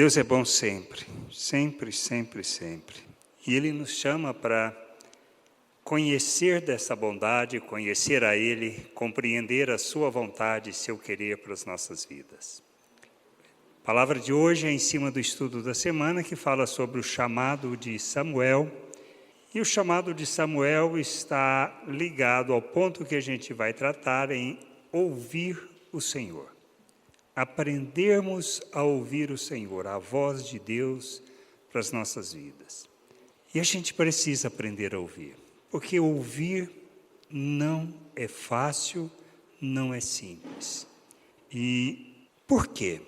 Deus é bom sempre, sempre, sempre, sempre. E Ele nos chama para conhecer dessa bondade, conhecer a Ele, compreender a sua vontade e seu querer para as nossas vidas. A palavra de hoje é em cima do estudo da semana, que fala sobre o chamado de Samuel. E o chamado de Samuel está ligado ao ponto que a gente vai tratar em ouvir o Senhor. Aprendermos a ouvir o Senhor, a voz de Deus para as nossas vidas. E a gente precisa aprender a ouvir, porque ouvir não é fácil, não é simples. E por quê?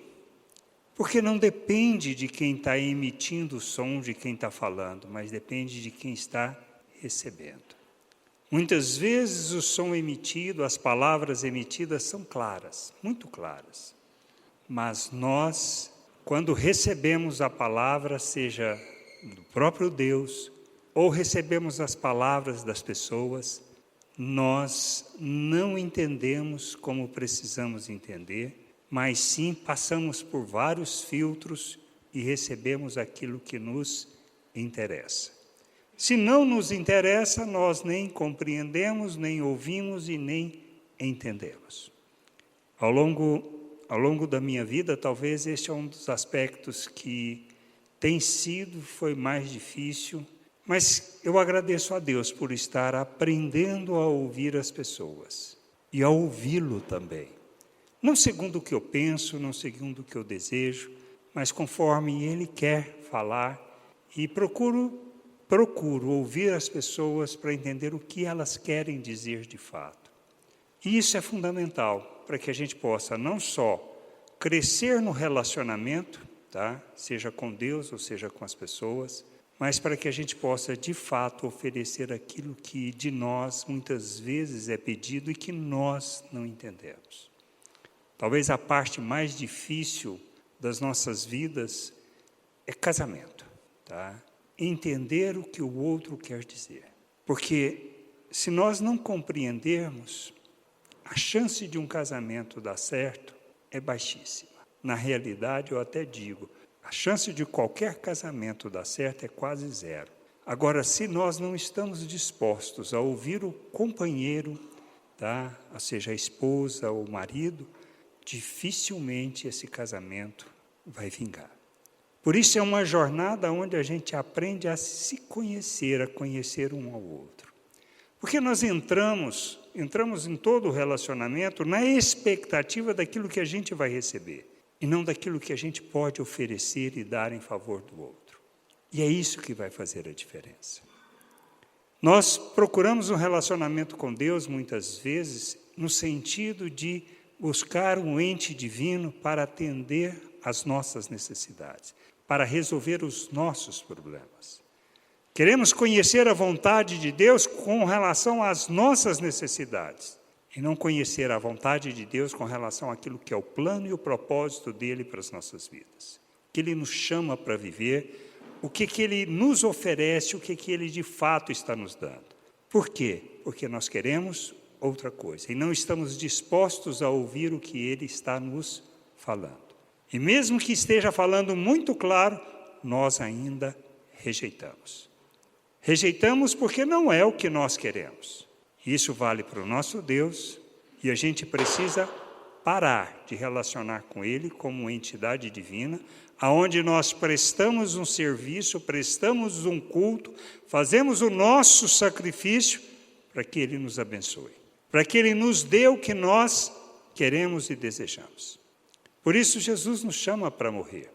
Porque não depende de quem está emitindo o som, de quem está falando, mas depende de quem está recebendo. Muitas vezes o som emitido, as palavras emitidas são claras, muito claras. Mas nós, quando recebemos a palavra, seja do próprio Deus, ou recebemos as palavras das pessoas, nós não entendemos como precisamos entender, mas sim passamos por vários filtros e recebemos aquilo que nos interessa. Se não nos interessa, nós nem compreendemos, nem ouvimos e nem entendemos. Ao longo da minha vida, talvez este é um dos aspectos que foi mais difícil, mas eu agradeço a Deus por estar aprendendo a ouvir as pessoas e a ouvi-lo também. Não segundo o que eu penso, não segundo o que eu desejo, mas conforme Ele quer falar, e procuro ouvir as pessoas para entender o que elas querem dizer de fato. E isso é fundamental para que a gente possa não só crescer no relacionamento, tá? Seja com Deus ou seja com as pessoas, mas para que a gente possa de fato oferecer aquilo que de nós muitas vezes é pedido e que nós não entendemos. Talvez a parte mais difícil das nossas vidas é casamento, tá? Entender o que o outro quer dizer. Porque se nós não compreendermos, a chance de um casamento dar certo é baixíssima. Na realidade, eu até digo, a chance de qualquer casamento dar certo é quase zero. Agora, se nós não estamos dispostos a ouvir o companheiro, tá? Ou seja, a esposa ou o marido, dificilmente esse casamento vai vingar. Por isso é uma jornada onde a gente aprende a se conhecer, a conhecer um ao outro. Porque nós entramos em todo o relacionamento na expectativa daquilo que a gente vai receber, e não daquilo que a gente pode oferecer e dar em favor do outro. E é isso que vai fazer a diferença. Nós procuramos um relacionamento com Deus, muitas vezes, no sentido de buscar um ente divino para atender às nossas necessidades, para resolver os nossos problemas. Queremos conhecer a vontade de Deus com relação às nossas necessidades, e não conhecer a vontade de Deus com relação àquilo que é o plano e o propósito dEle para as nossas vidas. O que Ele nos chama para viver, o que Ele nos oferece, o que Ele de fato está nos dando. Por quê? Porque nós queremos outra coisa, e não estamos dispostos a ouvir o que Ele está nos falando. E mesmo que esteja falando muito claro, nós ainda rejeitamos. Rejeitamos porque não é o que nós queremos. Isso vale para o nosso Deus, e a gente precisa parar de relacionar com Ele como entidade divina, aonde nós prestamos um serviço, prestamos um culto, fazemos o nosso sacrifício para que Ele nos abençoe, para que Ele nos dê o que nós queremos e desejamos. Por isso Jesus nos chama para morrer,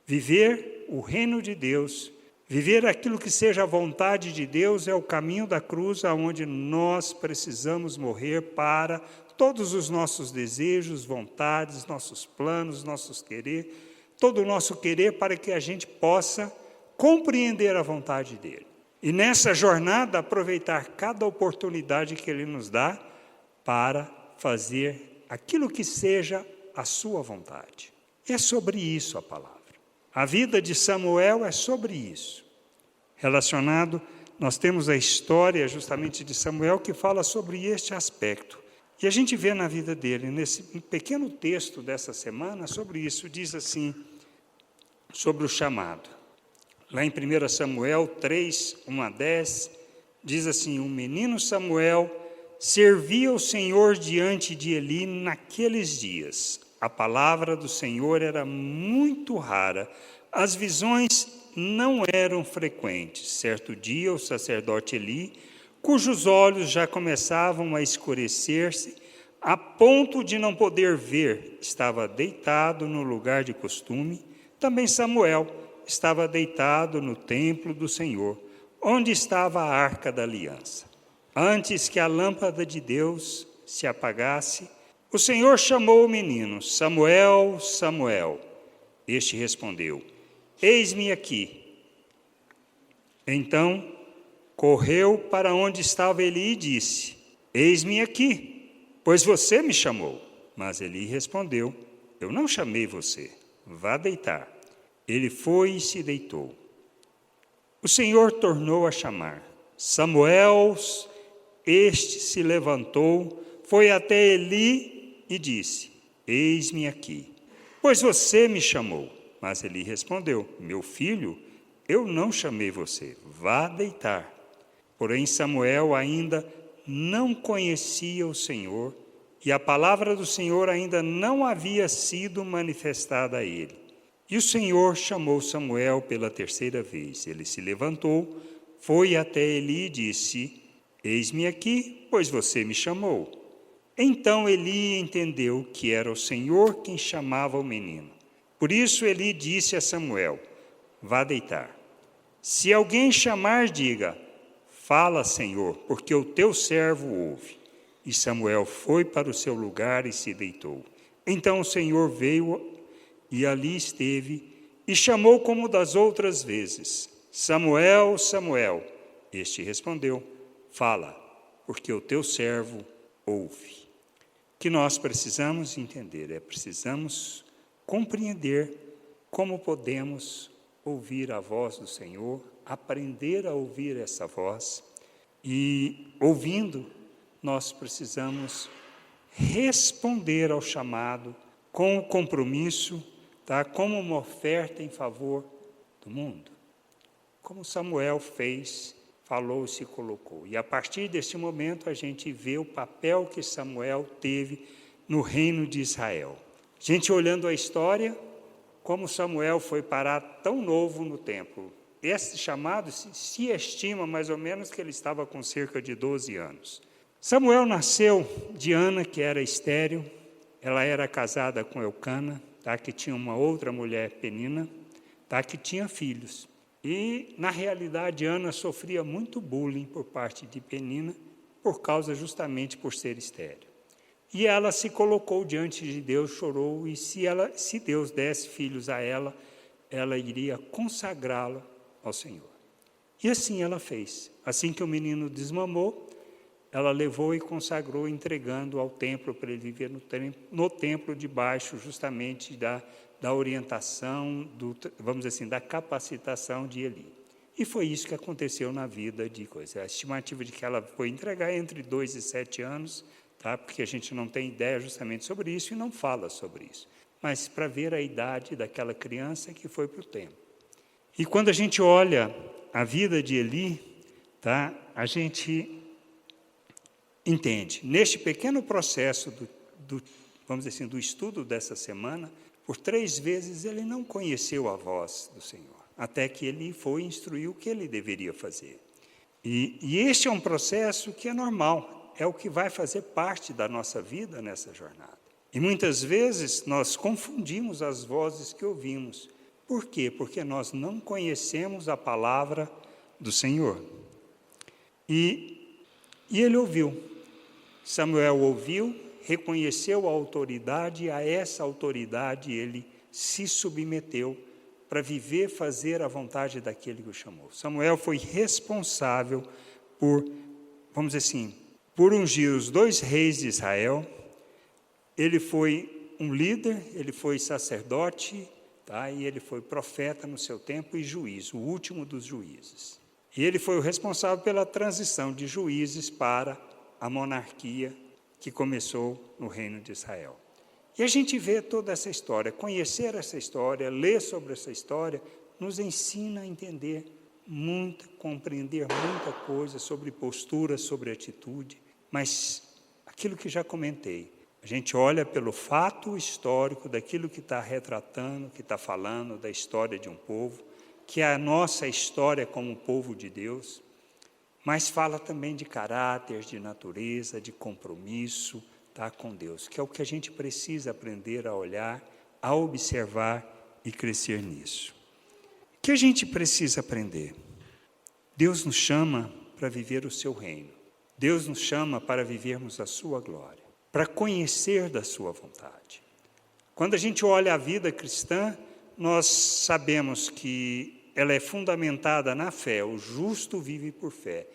viver o reino de Deus. Viver aquilo que seja a vontade de Deus é o caminho da cruz, aonde nós precisamos morrer para todos os nossos desejos, vontades, nossos planos, nossos querer, todo o nosso querer para que a gente possa compreender a vontade dEle. E nessa jornada aproveitar cada oportunidade que Ele nos dá para fazer aquilo que seja a sua vontade. É sobre isso a palavra. A vida de Samuel é sobre isso. Relacionado, nós temos a história justamente de Samuel que fala sobre este aspecto. E a gente vê na vida dele, nesse pequeno texto dessa semana, sobre isso, diz assim: sobre o chamado. Lá em 1 Samuel 3, 1 a 10, diz assim: o menino Samuel servia o Senhor diante de Eli naqueles dias. A palavra do Senhor era muito rara, as visões não eram frequentes. Certo dia, o sacerdote Eli, cujos olhos já começavam a escurecer-se, a ponto de não poder ver, estava deitado no lugar de costume. Também Samuel estava deitado no templo do Senhor, onde estava a arca da aliança. Antes que a lâmpada de Deus se apagasse, o Senhor chamou o menino: Samuel, Samuel. Este respondeu: eis-me aqui. Então correu para onde estava Eli e disse: eis-me aqui, pois você me chamou. Mas Eli respondeu: eu não chamei você, vá deitar. Ele foi e se deitou. O Senhor tornou a chamar: Samuel. Este se levantou, foi até Eli e disse: eis-me aqui, pois você me chamou. Mas Eli respondeu: meu filho, eu não chamei você, vá deitar. Porém Samuel ainda não conhecia o Senhor, e a palavra do Senhor ainda não havia sido manifestada a ele. E o Senhor chamou Samuel pela terceira vez. Ele se levantou, foi até Eli e disse: eis-me aqui, pois você me chamou. Então Eli entendeu que era o Senhor quem chamava o menino. Por isso Eli disse a Samuel: vá deitar. Se alguém chamar, diga: fala, Senhor, porque o teu servo ouve. E Samuel foi para o seu lugar e se deitou. Então o Senhor veio e ali esteve e chamou como das outras vezes: Samuel, Samuel. Este respondeu: fala, porque o teu servo ouve. O que nós precisamos entender precisamos compreender como podemos ouvir a voz do Senhor, aprender a ouvir essa voz, e ouvindo, nós precisamos responder ao chamado com o compromisso, como uma oferta em favor do mundo. Como Samuel fez, falou e se colocou. E a partir desse momento a gente vê o papel que Samuel teve no reino de Israel. A gente olhando a história, como Samuel foi parar tão novo no templo. Esse chamado se estima mais ou menos que ele estava com cerca de 12 anos. Samuel nasceu de Ana, que era estéril. Ela era casada com Eucana, que tinha uma outra mulher, Penina, que tinha filhos. E, na realidade, Ana sofria muito bullying por parte de Penina, por causa justamente por ser estéril. E ela se colocou diante de Deus, chorou, e se Deus desse filhos a ela, ela iria consagrá-la ao Senhor. E assim ela fez. Assim que o menino desmamou, ela levou e consagrou, entregando ao templo para ele viver no templo debaixo justamente da orientação, vamos dizer assim, da capacitação de Eli. E foi isso que aconteceu na vida de coisa. A estimativa de que ela foi entregar entre 2 e 7 anos, porque a gente não tem ideia justamente sobre isso e não fala sobre isso. Mas para ver a idade daquela criança que foi para o templo. E quando a gente olha a vida de Eli, a gente entende, neste pequeno processo vamos dizer assim, do estudo dessa semana, por 3 vezes ele não conheceu a voz do Senhor, até que ele foi instruir o que ele deveria fazer. E este é um processo que é normal, é o que vai fazer parte da nossa vida nessa jornada. E muitas vezes nós confundimos as vozes que ouvimos. Por quê? Porque nós não conhecemos a palavra do Senhor. E ele ouviu. Samuel ouviu, reconheceu a autoridade, e a essa autoridade ele se submeteu para viver, fazer a vontade daquele que o chamou. Samuel foi responsável por, vamos dizer assim, por ungir os 2 reis de Israel. Ele foi um líder, ele foi sacerdote, e ele foi profeta no seu tempo e juiz, o último dos juízes. E ele foi o responsável pela transição de juízes para a monarquia que começou no reino de Israel. E a gente vê toda essa história, conhecer essa história, ler sobre essa história, nos ensina a entender muito, compreender muita coisa sobre postura, sobre atitude, mas aquilo que já comentei, a gente olha pelo fato histórico daquilo que está retratando, que está falando da história de um povo, que é a nossa história como povo de Deus, mas fala também de caráter, de natureza, de compromisso, tá, com Deus, que é o que a gente precisa aprender a olhar, a observar e crescer nisso. O que a gente precisa aprender? Deus nos chama para viver o seu reino. Deus nos chama para vivermos a sua glória, para conhecer da sua vontade. Quando a gente olha a vida cristã, nós sabemos que ela é fundamentada na fé. O justo vive por fé.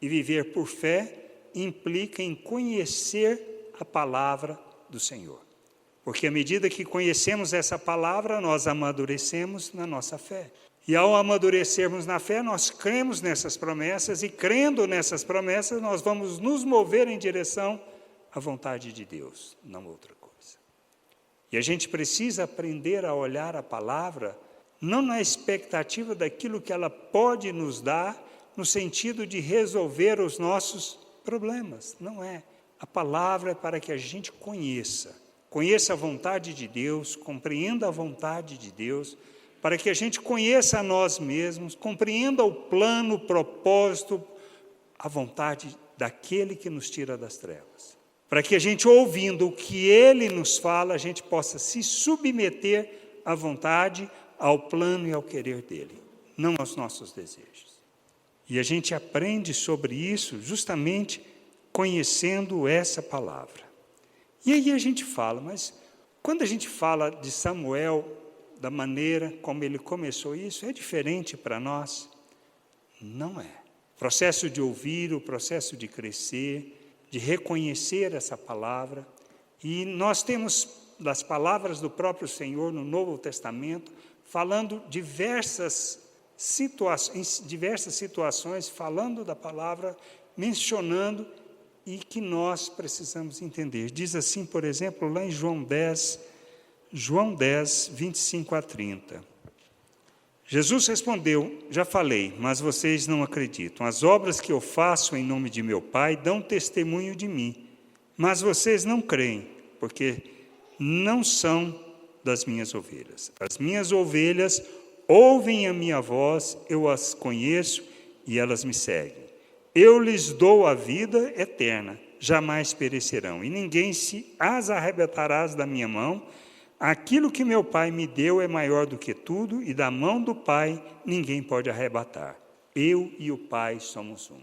E viver por fé implica em conhecer a palavra do Senhor. Porque à medida que conhecemos essa palavra, nós amadurecemos na nossa fé. E ao amadurecermos na fé, nós cremos nessas promessas, e crendo nessas promessas, nós vamos nos mover em direção à vontade de Deus, não outra coisa. E a gente precisa aprender a olhar a palavra, não na expectativa daquilo que ela pode nos dar, no sentido de resolver os nossos problemas. Não é. A palavra é para que a gente conheça a vontade de Deus, compreenda a vontade de Deus, para que a gente conheça a nós mesmos, compreenda o plano, o propósito, a vontade daquele que nos tira das trevas. Para que a gente, ouvindo o que Ele nos fala, a gente possa se submeter à vontade, ao plano e ao querer dEle, não aos nossos desejos. E a gente aprende sobre isso justamente conhecendo essa palavra. E aí a gente fala, mas quando a gente fala de Samuel, da maneira como ele começou isso, é diferente para nós? Não é. O processo de ouvir, o processo de crescer, de reconhecer essa palavra, e nós temos das palavras do próprio Senhor no Novo Testamento, falando diversas situações, falando da palavra, mencionando, e que nós precisamos entender. Diz assim, por exemplo, lá em João 10, 25 a 30. Jesus respondeu, já falei, mas vocês não acreditam. As obras que eu faço em nome de meu Pai dão testemunho de mim, mas vocês não creem, porque não são das minhas ovelhas. As minhas ovelhas ouvem a minha voz, eu as conheço e elas me seguem. Eu lhes dou a vida eterna, jamais perecerão, e ninguém se as arrebatará da minha mão. Aquilo que meu Pai me deu é maior do que tudo, e da mão do Pai ninguém pode arrebatar. Eu e o Pai somos um.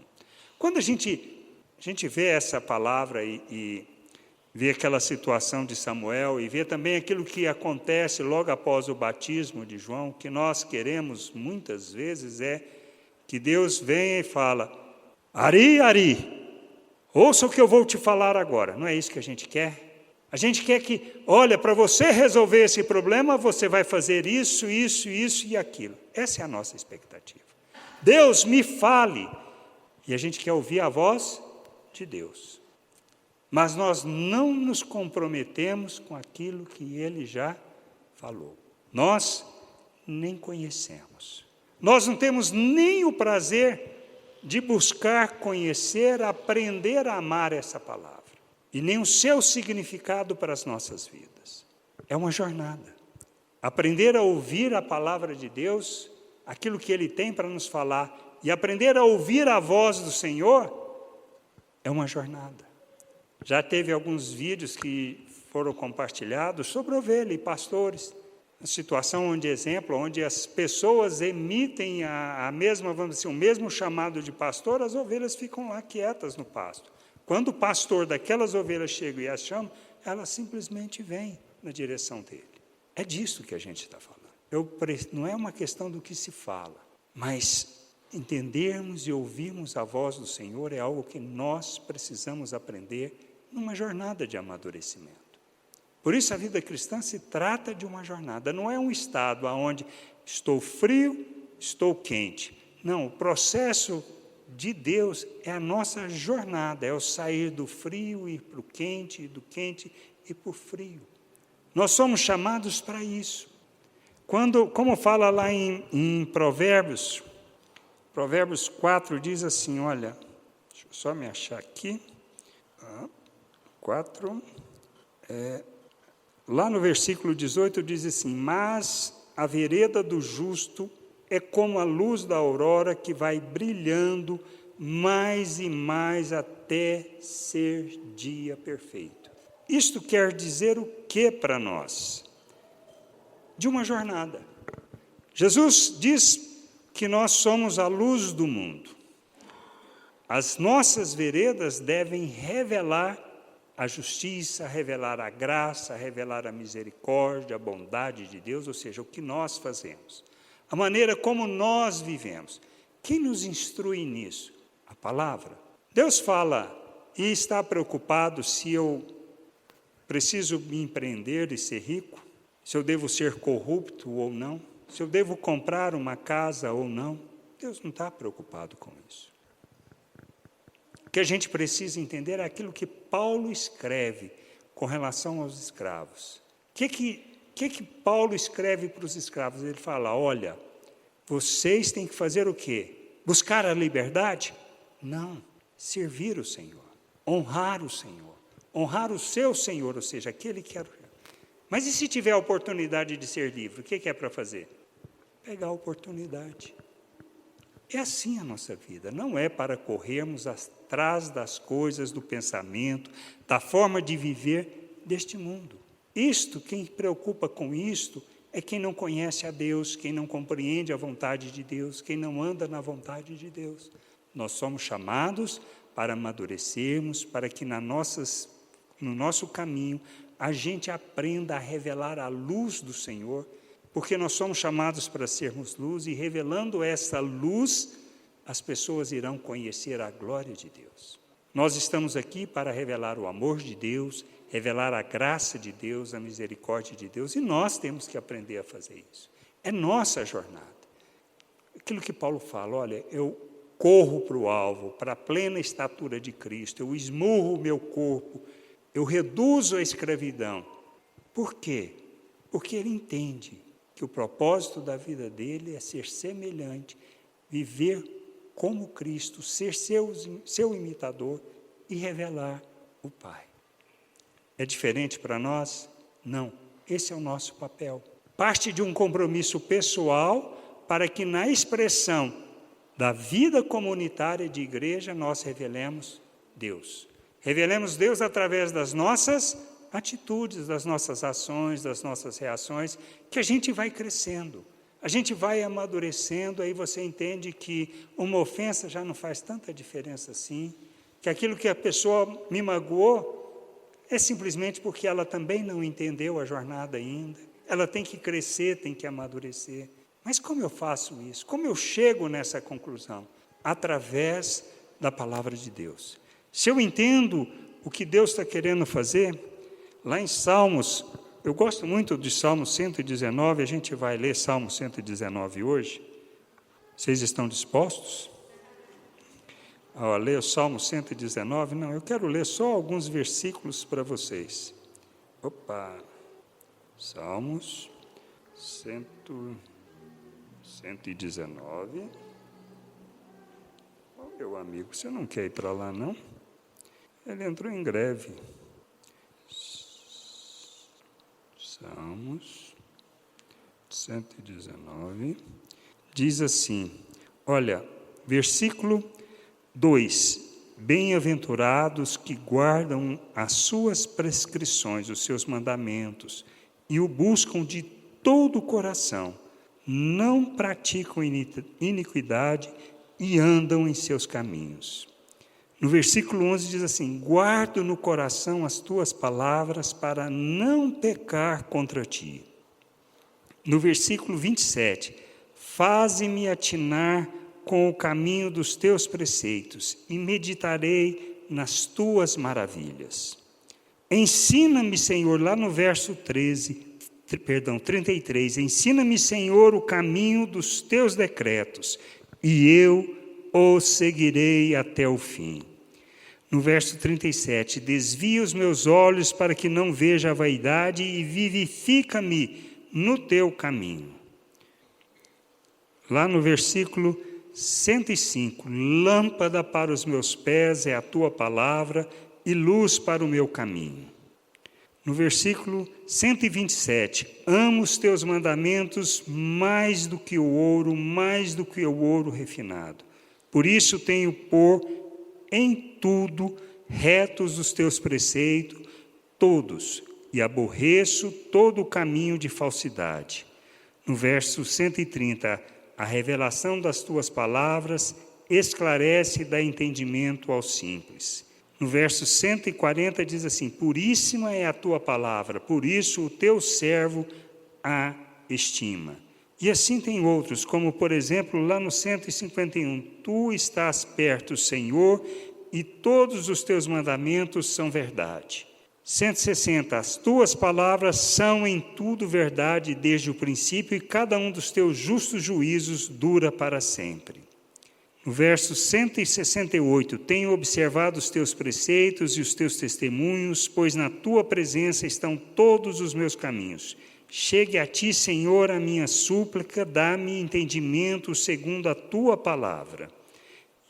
Quando a gente vê essa palavra e vê aquela situação de Samuel, e vê também aquilo que acontece logo após o batismo de João, que nós queremos muitas vezes é que Deus venha e fala, Ari, Ari, ouça o que eu vou te falar agora. Não é isso que a gente quer? A gente quer que, olha, para você resolver esse problema, você vai fazer isso, isso, isso e aquilo. Essa é a nossa expectativa. Deus, me fale. E a gente quer ouvir a voz de Deus. Mas nós não nos comprometemos com aquilo que Ele já falou. Nós nem conhecemos. Nós não temos nem o prazer de buscar conhecer, aprender a amar essa palavra, e nem o seu significado para as nossas vidas. É uma jornada. Aprender a ouvir a palavra de Deus, aquilo que Ele tem para nos falar, e aprender a ouvir a voz do Senhor, é uma jornada. Já teve alguns vídeos que foram compartilhados sobre ovelha e pastores, a situação onde as pessoas emitem a mesma, vamos dizer, o mesmo chamado de pastor, as ovelhas ficam lá quietas no pasto. Quando o pastor daquelas ovelhas chega e as chama, elas simplesmente vêm na direção dele. É disso que a gente está falando. Não é uma questão do que se fala, mas entendermos e ouvirmos a voz do Senhor é algo que nós precisamos aprender numa jornada de amadurecimento. Por isso a vida cristã se trata de uma jornada, não é um estado onde estou frio, estou quente. Não, o processo de Deus é a nossa jornada, é o sair do frio e ir para o quente, e do quente ir para o frio. Nós somos chamados para isso. Como fala lá em Provérbios 4 diz assim, olha, deixa eu só me achar aqui, 4, lá no versículo 18 diz assim, mas a vereda do justo é como a luz da aurora que vai brilhando mais e mais até ser dia perfeito. Isto quer dizer o que para nós? De uma jornada. Jesus diz que nós somos a luz do mundo. As nossas veredas devem revelar a justiça, revelar a graça, revelar a misericórdia, a bondade de Deus, ou seja, o que nós fazemos. A maneira como nós vivemos. Quem nos instrui nisso? A palavra. Deus fala e está preocupado se eu preciso me empreender e ser rico, se eu devo ser corrupto ou não, se eu devo comprar uma casa ou não. Deus não está preocupado com isso. O que a gente precisa entender é aquilo que Paulo escreve com relação aos escravos. O que Paulo escreve para os escravos? Ele fala, olha, vocês têm que fazer o quê? Buscar a liberdade? Não, servir o Senhor, honrar o Senhor, honrar o seu Senhor, ou seja, aquele que era. Mas e se tiver a oportunidade de ser livre, o que é para fazer? Pegar a oportunidade. É assim a nossa vida, não é para corrermos atrás das coisas, do pensamento, da forma de viver deste mundo. Quem preocupa com isto, é quem não conhece a Deus, quem não compreende a vontade de Deus, quem não anda na vontade de Deus. Nós somos chamados para amadurecermos, para que no nosso caminho a gente aprenda a revelar a luz do Senhor, porque nós somos chamados para sermos luz, e revelando essa luz, as pessoas irão conhecer a glória de Deus. Nós estamos aqui para revelar o amor de Deus, revelar a graça de Deus, a misericórdia de Deus, e nós temos que aprender a fazer isso. É nossa jornada. Aquilo que Paulo fala, olha, eu corro para o alvo, para a plena estatura de Cristo, eu esmurro o meu corpo, eu reduzo a escravidão. Por quê? Porque ele entende que o propósito da vida dele é ser semelhante, viver como Cristo, ser seu imitador e revelar o Pai. É diferente para nós? Não. Esse é o nosso papel. Parte de um compromisso pessoal para que na expressão da vida comunitária de igreja nós revelemos Deus. Revelemos Deus através das nossas atitudes, das nossas ações, das nossas reações, que a gente vai crescendo, a gente vai amadurecendo, aí você entende que uma ofensa já não faz tanta diferença assim, que aquilo que a pessoa me magoou é simplesmente porque ela também não entendeu a jornada ainda, ela tem que crescer, tem que amadurecer. Mas como eu faço isso? Como eu chego nessa conclusão? Através da palavra de Deus. Se eu entendo o que Deus está querendo fazer, lá em Salmos, eu gosto muito de Salmo 119, a gente vai ler Salmo 119 hoje. Vocês estão dispostos a ler o Salmo 119? Não, eu quero ler só alguns versículos para vocês. Salmos 119. Oh, meu amigo, você não quer ir para lá, não? Ele entrou em greve. Salmos 119, diz assim, olha, versículo 2, bem-aventurados que guardam as suas prescrições, os seus mandamentos, e o buscam de todo o coração, não praticam iniquidade e andam em seus caminhos. No versículo 11 diz assim, guardo no coração as tuas palavras para não pecar contra ti. No versículo 27, faze-me atinar com o caminho dos teus preceitos e meditarei nas tuas maravilhas. Ensina-me, Senhor, lá no verso 33, ensina-me, Senhor, o caminho dos teus decretos, e eu o seguirei até o fim. No verso 37, desvia os meus olhos para que não veja a vaidade e vivifica-me no teu caminho. Lá no versículo 105, lâmpada para os meus pés é a tua palavra e luz para o meu caminho. No versículo 127, amo os teus mandamentos mais do que o ouro refinado. Por isso tenho por em tudo retos os teus preceitos, todos, e aborreço todo o caminho de falsidade. No verso 130, a revelação das tuas palavras esclarece e dá entendimento aos simples. No verso 140 diz assim, puríssima é a tua palavra, por isso o teu servo a estima. E assim tem outros, como por exemplo lá no 151, tu estás perto, Senhor, e todos os teus mandamentos são verdade. 160, as tuas palavras são em tudo verdade desde o princípio, e cada um dos teus justos juízos dura para sempre. No verso 168, tenho observado os teus preceitos e os teus testemunhos, pois na tua presença estão todos os meus caminhos. Chegue a ti, Senhor, a minha súplica, dá-me entendimento segundo a tua palavra.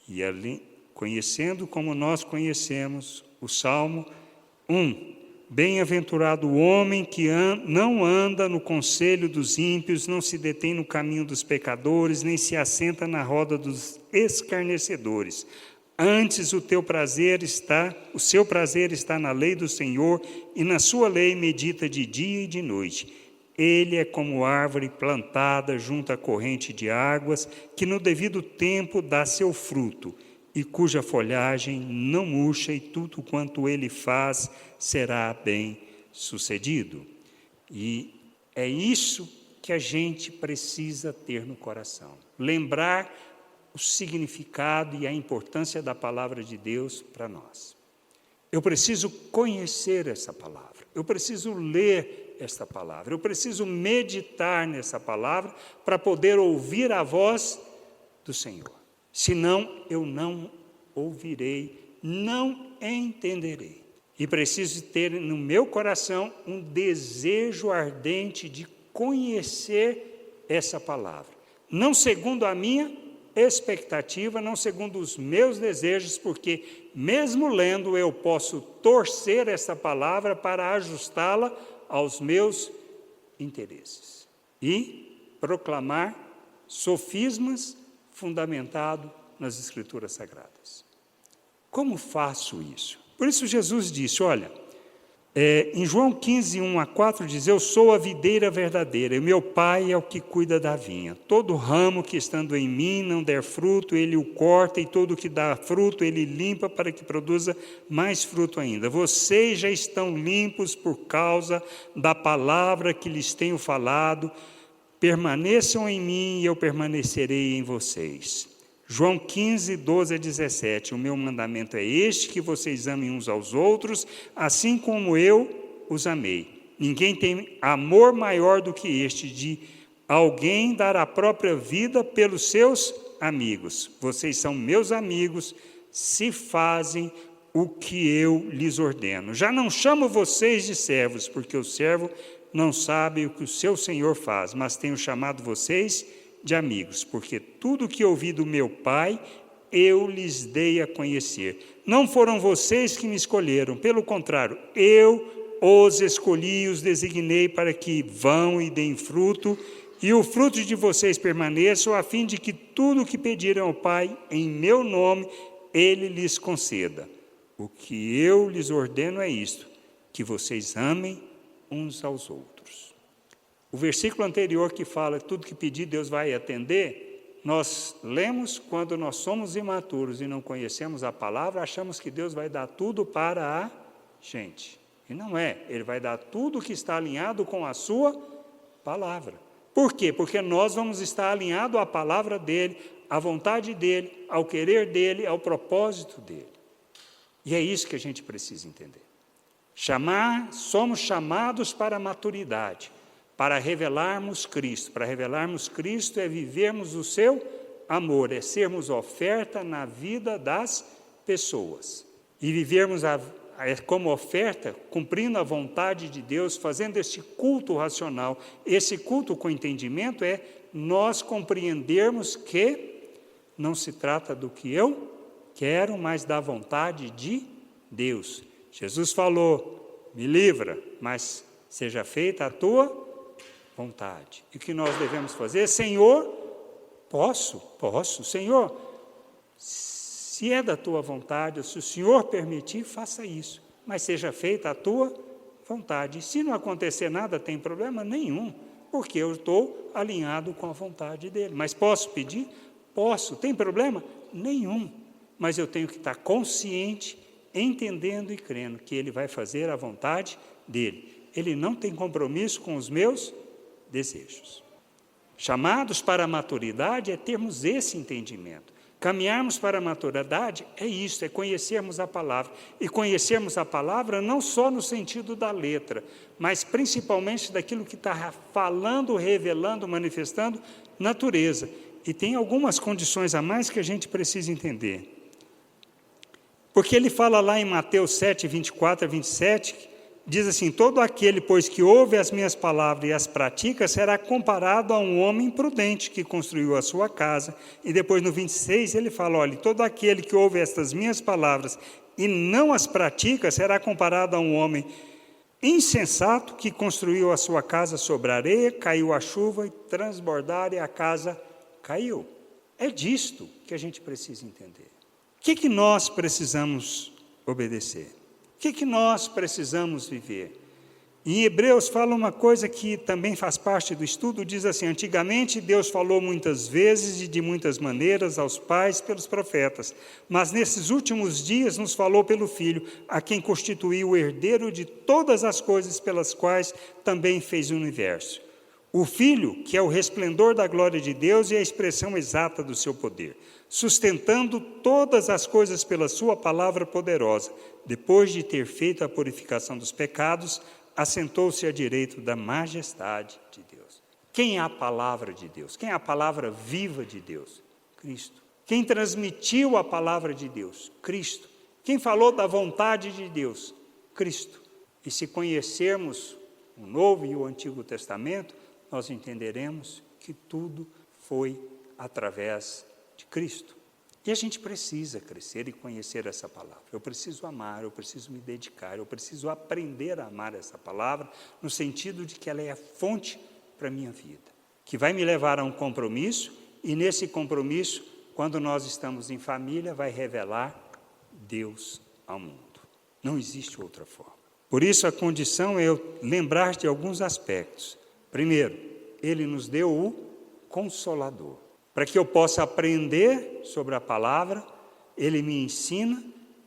E ali, conhecendo como nós conhecemos o Salmo 1, bem-aventurado o homem que não anda no conselho dos ímpios, não se detém no caminho dos pecadores, nem se assenta na roda dos escarnecedores. Antes o seu prazer está na lei do Senhor, e na sua lei medita de dia e de noite. Ele é como árvore plantada junto à corrente de águas, que no devido tempo dá seu fruto, e cuja folhagem não murcha, e tudo quanto ele faz será bem sucedido. E é isso que a gente precisa ter no coração. Lembrar o significado e a importância da palavra de Deus para nós. Eu preciso conhecer essa palavra, eu preciso ler esta palavra, eu preciso meditar nessa palavra para poder ouvir a voz do Senhor. Senão, eu não ouvirei, não entenderei. E preciso ter no meu coração um desejo ardente de conhecer essa palavra. Não segundo a minha expectativa, não segundo os meus desejos, porque mesmo lendo eu posso torcer essa palavra para ajustá-la aos meus interesses. E proclamar sofismas fundamentados nas Escrituras Sagradas. Como faço isso? Por isso Jesus disse, olha, em João 15, 1-4 diz, eu sou a videira verdadeira, e meu Pai é o que cuida da vinha. Todo ramo que estando em mim não der fruto, ele o corta, e todo que dá fruto, ele limpa para que produza mais fruto ainda. Vocês já estão limpos por causa da palavra que lhes tenho falado. Permaneçam em mim e eu permanecerei em vocês. João 15, 12-17, o meu mandamento é este, que vocês amem uns aos outros, assim como eu os amei. Ninguém tem amor maior do que este, de alguém dar a própria vida pelos seus amigos. Vocês são meus amigos, se fazem o que eu lhes ordeno. Já não chamo vocês de servos, porque o servo não sabe o que o seu senhor faz, mas tenho chamado vocês de amigos, porque tudo que ouvi do meu Pai, eu lhes dei a conhecer. Não foram vocês que me escolheram, pelo contrário, eu os escolhi e os designei para que vão e deem fruto, e o fruto de vocês permaneça, a fim de que tudo o que pedirem ao Pai, em meu nome, Ele lhes conceda. O que eu lhes ordeno é isto, que vocês amem uns aos outros. O versículo anterior que fala tudo que pedir Deus vai atender, nós lemos quando nós somos imaturos e não conhecemos a palavra, achamos que Deus vai dar tudo para a gente. E não é, Ele vai dar tudo que está alinhado com a sua palavra. Por quê? Porque nós vamos estar alinhados à palavra dEle, à vontade dEle, ao querer dEle, ao propósito dEle. E é isso que a gente precisa entender. Somos chamados para a maturidade, para revelarmos Cristo. Para revelarmos Cristo é vivermos o seu amor, é sermos oferta na vida das pessoas. e vivermos como oferta, cumprindo a vontade de Deus, fazendo este culto racional, esse culto com entendimento, é nós compreendermos que não se trata do que eu quero, mas da vontade de Deus. Jesus falou, me livra, mas seja feita a tua vontade. E o que nós devemos fazer? Senhor, posso, Senhor, se é da tua vontade, se o Senhor permitir, faça isso, mas seja feita a tua vontade. E se não acontecer nada, tem problema nenhum, porque eu estou alinhado com a vontade dele. Mas posso pedir? Posso. Tem problema? Nenhum. Mas eu tenho que estar consciente, entendendo e crendo que ele vai fazer a vontade dele. Ele não tem compromisso com os meus desejos. Chamados para a maturidade é termos esse entendimento. Caminharmos para a maturidade é isso, é conhecermos a palavra. E conhecermos a palavra não só no sentido da letra, mas principalmente daquilo que está falando, revelando, manifestando natureza. E tem algumas condições a mais que a gente precisa entender. Porque ele fala lá em Mateus 7, 24 a 27, diz assim, todo aquele, pois, que ouve as minhas palavras e as pratica, será comparado a um homem prudente que construiu a sua casa. E depois no 26 ele fala, olha, todo aquele que ouve estas minhas palavras e não as pratica, será comparado a um homem insensato que construiu a sua casa sobre areia, caiu a chuva e transbordaram e a casa caiu. É disto que a gente precisa entender. O que nós precisamos obedecer? O que nós precisamos viver? Em Hebreus fala uma coisa que também faz parte do estudo, diz assim, antigamente Deus falou muitas vezes e de muitas maneiras aos pais pelos profetas, mas nesses últimos dias nos falou pelo Filho, a quem constituiu o herdeiro de todas as coisas pelas quais também fez o universo. O Filho, que é o resplendor da glória de Deus e a expressão exata do seu poder, sustentando todas as coisas pela sua palavra poderosa, depois de ter feito a purificação dos pecados, assentou-se à direita da majestade de Deus. Quem é a palavra de Deus? Quem é a palavra viva de Deus? Cristo. Quem transmitiu a palavra de Deus? Cristo. Quem falou da vontade de Deus? Cristo. E se conhecermos o Novo e o Antigo Testamento, nós entenderemos que tudo foi através de Cristo. E a gente precisa crescer e conhecer essa palavra. Eu preciso amar, eu preciso me dedicar, eu preciso aprender a amar essa palavra, no sentido de que ela é a fonte para a minha vida, que vai me levar a um compromisso, e nesse compromisso, quando nós estamos em família, vai revelar Deus ao mundo. Não existe outra forma. Por isso, a condição é eu lembrar de alguns aspectos. Primeiro, Ele nos deu o Consolador. Para que eu possa aprender sobre a palavra, Ele me ensina,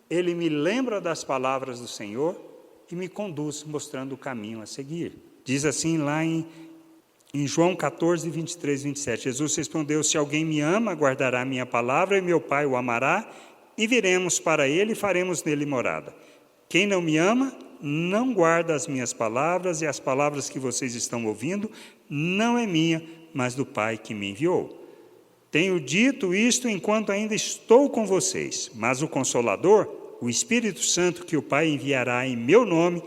Ele me lembra das palavras do Senhor e me conduz, mostrando o caminho a seguir. Diz assim lá em João 14, 23, 27, Jesus respondeu, se alguém me ama, guardará a minha palavra e meu Pai o amará, e viremos para Ele e faremos nele morada. Quem não me ama, não guarda as minhas palavras, e as palavras que vocês estão ouvindo não é minha, mas do Pai que me enviou. Tenho dito isto enquanto ainda estou com vocês, mas o Consolador, o Espírito Santo que o Pai enviará em meu nome,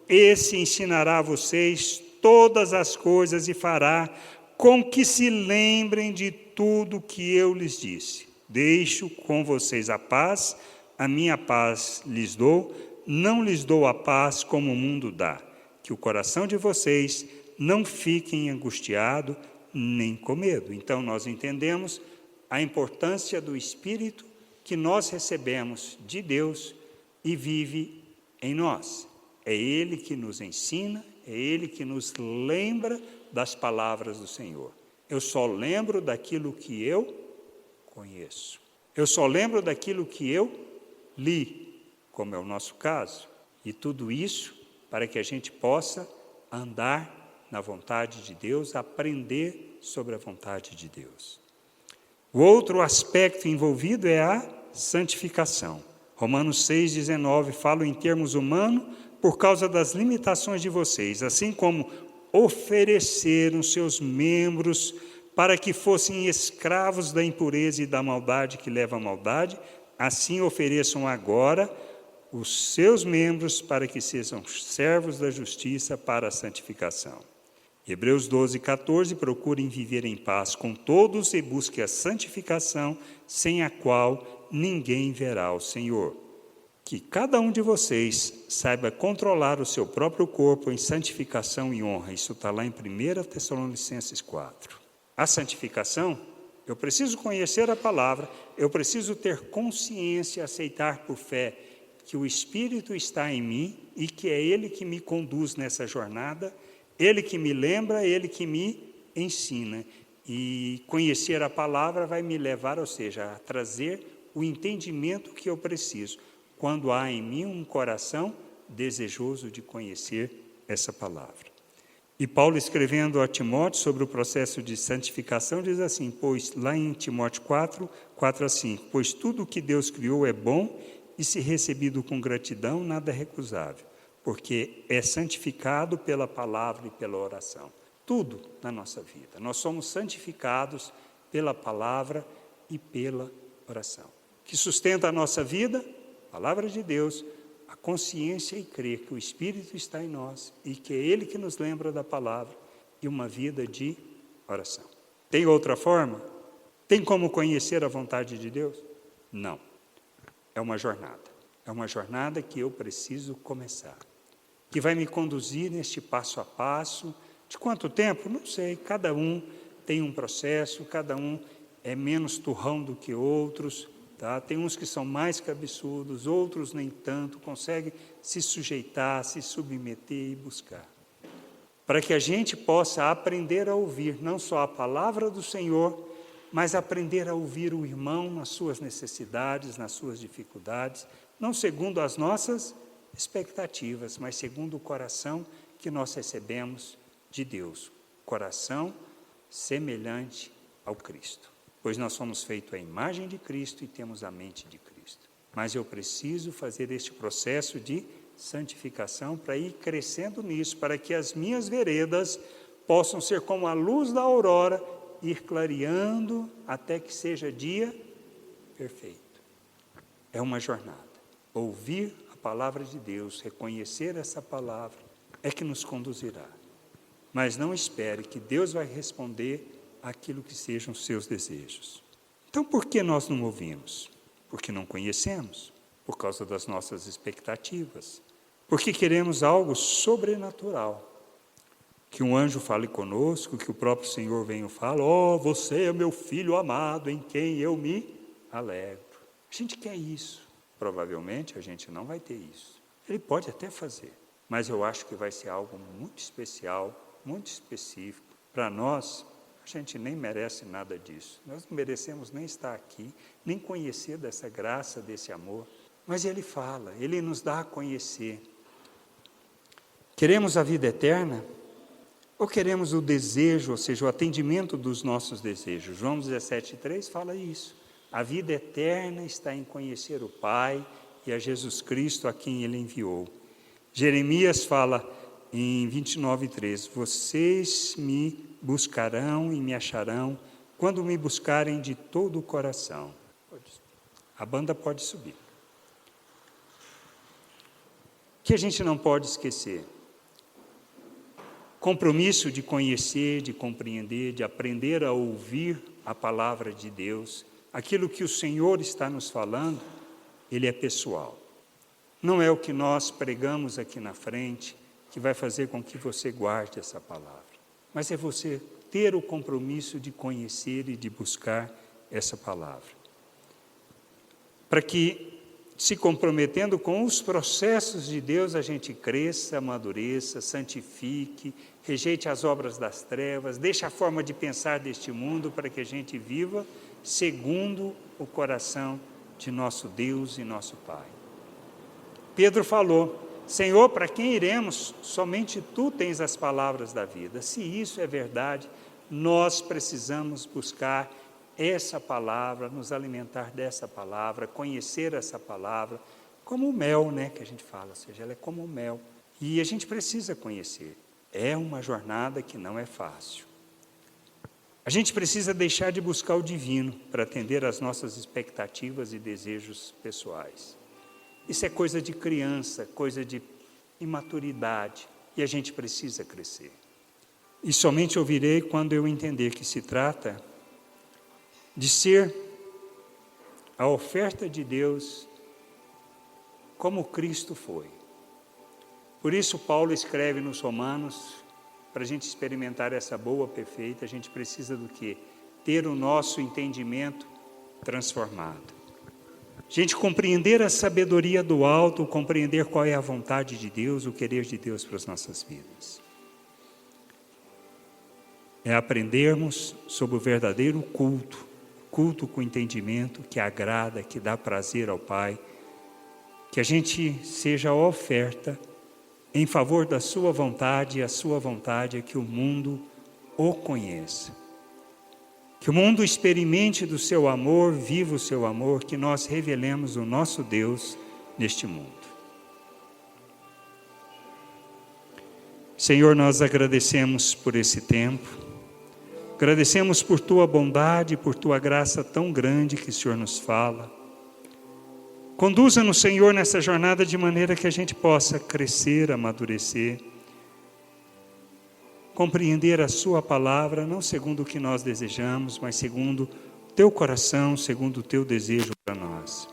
esse ensinará a vocês todas as coisas e fará com que se lembrem de tudo que eu lhes disse. Deixo com vocês a paz, a minha paz lhes dou, não lhes dou a paz como o mundo dá. Que o coração de vocês não fique angustiado, nem com medo. Então, nós entendemos a importância do Espírito que nós recebemos de Deus e vive em nós. É Ele que nos ensina, é Ele que nos lembra das palavras do Senhor. Eu só lembro daquilo que eu conheço. Eu só lembro daquilo que eu li, como é o nosso caso. E tudo isso para que a gente possa andar na vontade de Deus, aprender sobre a vontade de Deus. O outro aspecto envolvido é a santificação. Romanos 6,19 fala em termos humanos, por causa das limitações de vocês, assim como ofereceram seus membros para que fossem escravos da impureza e da maldade que leva à maldade, assim ofereçam agora os seus membros para que sejam servos da justiça para a santificação. Hebreus 12, 14, procurem viver em paz com todos e busquem a santificação, sem a qual ninguém verá o Senhor. Que cada um de vocês saiba controlar o seu próprio corpo em santificação e honra. Isso está lá em 1 Tessalonicenses 4. A santificação, eu preciso conhecer a palavra, eu preciso ter consciência, aceitar por fé que o Espírito está em mim e que é Ele que me conduz nessa jornada, Ele que me lembra, Ele que me ensina. E conhecer a palavra vai me levar, ou seja, a trazer o entendimento que eu preciso, quando há em mim um coração desejoso de conhecer essa palavra. E Paulo, escrevendo a Timóteo sobre o processo de santificação, diz assim, pois lá em Timóteo 4, 4 a 5, pois tudo o que Deus criou é bom e se recebido com gratidão, nada é recusável, porque é santificado pela palavra e pela oração. Tudo na nossa vida. Nós somos santificados pela palavra e pela oração. Que sustenta a nossa vida? A palavra de Deus, a consciência e crer que o Espírito está em nós e que é Ele que nos lembra da palavra e uma vida de oração. Tem outra forma? Tem como conhecer a vontade de Deus? Não. É uma jornada. É uma jornada que eu preciso começar, que vai me conduzir neste passo a passo. De quanto tempo? Não sei. Cada um tem um processo, cada um é menos turrão do que outros. Tá? Tem uns que são mais cabeçudos, outros nem tanto, conseguem se sujeitar, se submeter e buscar. Para que a gente possa aprender a ouvir não só a palavra do Senhor, mas aprender a ouvir o irmão nas suas necessidades, nas suas dificuldades, não segundo as nossas expectativas, mas segundo o coração que nós recebemos de Deus. Coração semelhante ao Cristo. Pois nós somos feitos à imagem de Cristo e temos a mente de Cristo. Mas eu preciso fazer este processo de santificação para ir crescendo nisso, para que as minhas veredas possam ser como a luz da aurora, ir clareando até que seja dia perfeito. É uma jornada. Ouvir a palavra de Deus, reconhecer essa palavra, é que nos conduzirá. Mas não espere que Deus vai responder aquilo que sejam os seus desejos. Então, por que nós não ouvimos? Porque não conhecemos, por causa das nossas expectativas, porque queremos algo sobrenatural, que um anjo fale conosco, que o próprio Senhor venha e fale, você é meu filho amado, em quem eu me alegro. A gente quer isso. Provavelmente a gente não vai ter isso. Ele pode até fazer, mas eu acho que vai ser algo muito especial, muito específico. Para nós, a gente nem merece nada disso. Nós não merecemos nem estar aqui, nem conhecer dessa graça, desse amor. Mas Ele fala, Ele nos dá a conhecer. Queremos a vida eterna? Ou queremos o desejo, ou seja, o atendimento dos nossos desejos? João 17,3 fala isso. A vida eterna está em conhecer o Pai e a Jesus Cristo a quem Ele enviou. Jeremias fala em 29,3, vocês me buscarão e me acharão quando me buscarem de todo o coração. A banda pode subir. Que a gente não pode esquecer. Compromisso de conhecer, de compreender, de aprender a ouvir a palavra de Deus. Aquilo que o Senhor está nos falando, Ele é pessoal. Não é o que nós pregamos aqui na frente que vai fazer com que você guarde essa palavra. Mas é você ter o compromisso de conhecer e de buscar essa palavra. Para que, se comprometendo com os processos de Deus, a gente cresça, amadureça, santifique, rejeite as obras das trevas, deixe a forma de pensar deste mundo para que a gente viva segundo o coração de nosso Deus e nosso Pai. Pedro falou, Senhor, para quem iremos? Somente Tu tens as palavras da vida. Se isso é verdade, nós precisamos buscar essa palavra, nos alimentar dessa palavra, conhecer essa palavra, como o mel, né, que a gente fala, ou seja, ela é como o mel. E a gente precisa conhecer. É uma jornada que não é fácil. A gente precisa deixar de buscar o divino para atender às nossas expectativas e desejos pessoais. Isso é coisa de criança, coisa de imaturidade, e a gente precisa crescer. E somente ouvirei quando eu entender que se trata de ser a oferta de Deus como Cristo foi. Por isso Paulo escreve nos Romanos, para a gente experimentar essa boa, perfeita, a gente precisa do quê? Ter o nosso entendimento transformado. A gente compreender a sabedoria do alto, compreender qual é a vontade de Deus, o querer de Deus para as nossas vidas. É aprendermos sobre o verdadeiro culto com entendimento, que agrada, que dá prazer ao Pai, que a gente seja a oferta em favor da sua vontade, e a sua vontade é que o mundo o conheça. Que o mundo experimente do seu amor, viva o seu amor, que nós revelemos o nosso Deus neste mundo. Senhor, nós agradecemos por esse tempo, agradecemos por Tua bondade, por Tua graça tão grande que o Senhor nos fala. Conduza-nos, Senhor, nessa jornada de maneira que a gente possa crescer, amadurecer, compreender a Sua palavra, não segundo o que nós desejamos, mas segundo o Teu coração, segundo o Teu desejo para nós.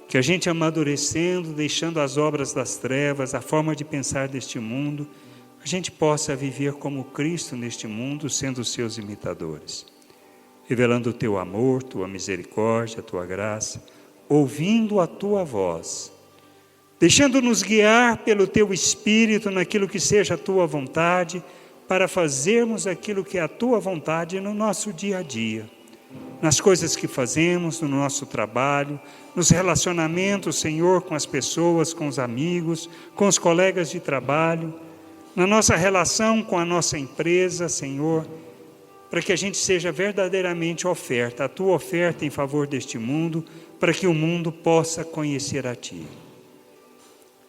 Que a gente amadurecendo, deixando as obras das trevas, a forma de pensar deste mundo, a gente possa viver como Cristo neste mundo, sendo os Seus imitadores, revelando o Teu amor, Tua misericórdia, a Tua graça, ouvindo a Tua voz, deixando-nos guiar pelo Teu Espírito naquilo que seja a Tua vontade, para fazermos aquilo que é a Tua vontade no nosso dia a dia, nas coisas que fazemos, no nosso trabalho, nos relacionamentos, Senhor, com as pessoas, com os amigos, com os colegas de trabalho, na nossa relação com a nossa empresa, Senhor, para que a gente seja verdadeiramente oferta, a Tua oferta em favor deste mundo, para que o mundo possa conhecer a Ti.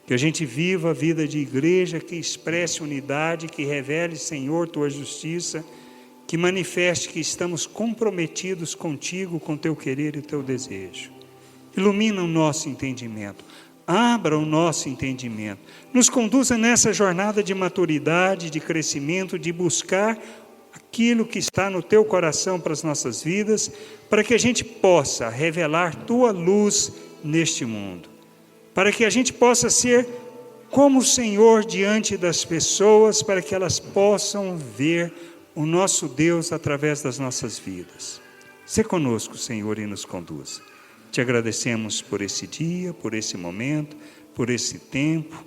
Que a gente viva a vida de igreja que expresse unidade, que revele, Senhor, Tua justiça, que manifeste que estamos comprometidos contigo, com Teu querer e Teu desejo. Ilumina o nosso entendimento, abra o nosso entendimento, nos conduza nessa jornada de maturidade, de crescimento, de buscar aquilo que está no Teu coração para as nossas vidas, para que a gente possa revelar Tua luz neste mundo, para que a gente possa ser como o Senhor diante das pessoas, para que elas possam ver o nosso Deus através das nossas vidas. Sê conosco, Senhor, e nos conduza. Te agradecemos por esse dia, por esse momento, por esse tempo,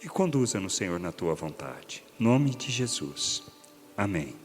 e conduza-nos, Senhor, na Tua vontade. Em nome de Jesus. Amém.